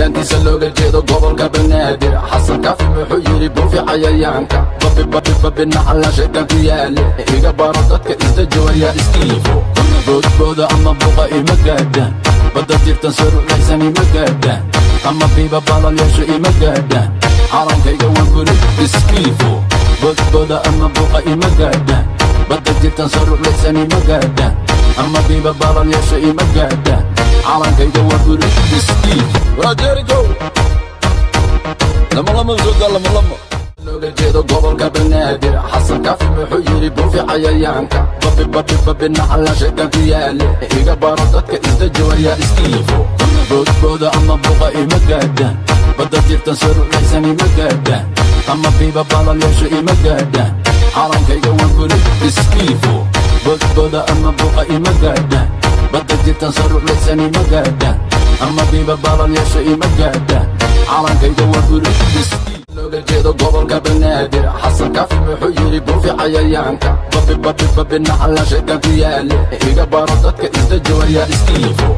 deegaankiisa looga jeedo gobolka banaadir xasan kaafi wuxuu yidhi buufi cayayaanka babi naxalla sheekan ku yaale iga baro dadka inta jooya iskiifo boodbooda ama buqa ima gaadhaan badda jirtan saruulaysan ima gaadhaan ama biiba balal yeesho ima gaadhaan calankayga waan guri iskiifo boodbooda ama buqa ima gaadhaan badda jirtan saruulaysan ima gaadhaan ama biiba balal yeesho ima gaadhaan calankayga waan guri iskiifo raajerigo lama zoda lama looga jeedo gobolka banaadir xasan kaafi wuxuu yidhi buufi cayayaanka babi naxalla sheekan ku yaale iga baro dadka inta jooya iskiifo boodbooda ama buqa ima gaadhaan badda jirtan saruulaysan ima gaadhaan ama biiba balal yeesho ima gaadhaan calankayga waan guri iskiifo boodbooda ama buqa ima gaadhaan badda jirtan saruulaysan ima gaadhaan ama biiba balal yeesho ima gaadhaan calankayga waan guri iskiifo looga jeedo gobolka banaadir xasan kaafi wuxuu yidhi buufi cayayaanka babi naxalla sheekan ku yaale iga baro dadka inta jooya iskiifo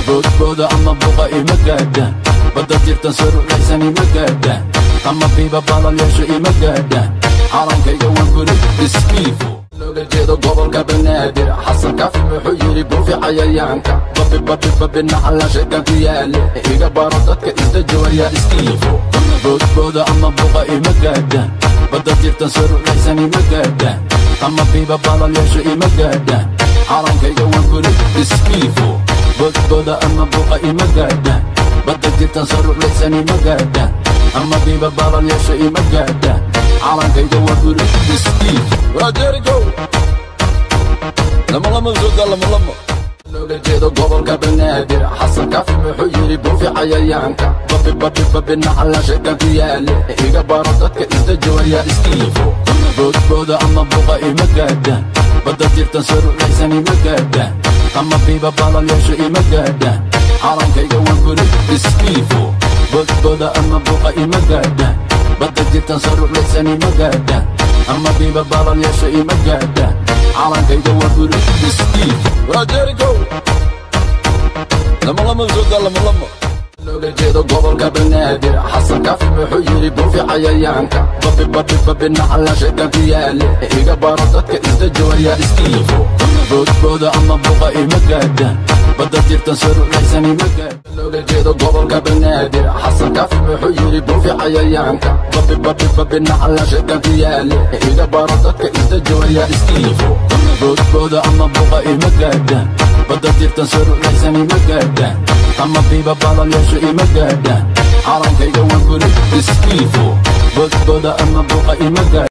boodbooda ama buqa ima gaadhaan badda jirtan saruulaysan ima gaadhaan ama biiba balal yeesho ima gaadhaan calankayga waan guri iskiifo looga jeedo gobolka banaadir xasan kaafi wuxuu yidhi buufi cayayaanka babi naxalla sheekan ku yaale iga baro dadka inta jooya iskiifo boodbooda ama buqa ima gaadhaan badda jirtan saruulaysan ima gaadhaan ama biiba balal yeesho ima gaadhaan calankayga waan guri iskiifo boodbooda ama buqa ima gaadhaan badda jirtan saruulaysan ima gaadhaan ama biiba balal yeesho ima gaadhaan calankayga waan guri iskiifo raajerigo lama zoda lama looga jeedo gobolka banaadir xasan kaafi wuxuu yidhi buufi cayayaanka babi naxalla sheekan ku yaale iga baro dadka inta jooya iskiifo boodbooda ama buqa ima gaadhaan badda jirtan saruulaysan ima gaadhaan ama biiba balal yeesho ima gaadhaan calankayga waan guri iskiifo boodbooda ama buqa ima gaadhaan badda jirtan saruulaysan ima gaadhaan ama biiba balal yeesho ima gaadhaan calankayga waan guri iskiifo raajerigo lama zoda lama looga jeedo gobolka banaadir xasan kaafi wuxuu yidhi buufi cayayaanka babi naxalla sheekan ku yaale iga baro dadka inta jooya iskiifo boodbooda ama buqa ima gaadhaan badda jirtan saruulaysan ima gaadhaan looga jeedo gobolka banaadir xasan kaafi wuxuu yidhi buufi cayayaanka babi naxalla sheekan ku yaale iga baro dadka inta jooya iskiifo boodbooda ama buqa ima gaadhaan badda jirtan saruulaysan ima gaadhaan ama biiba balal yeesho ima gaadhaan calankayga waan guri iskiifo boodbooda ama buqa ima gaadhaan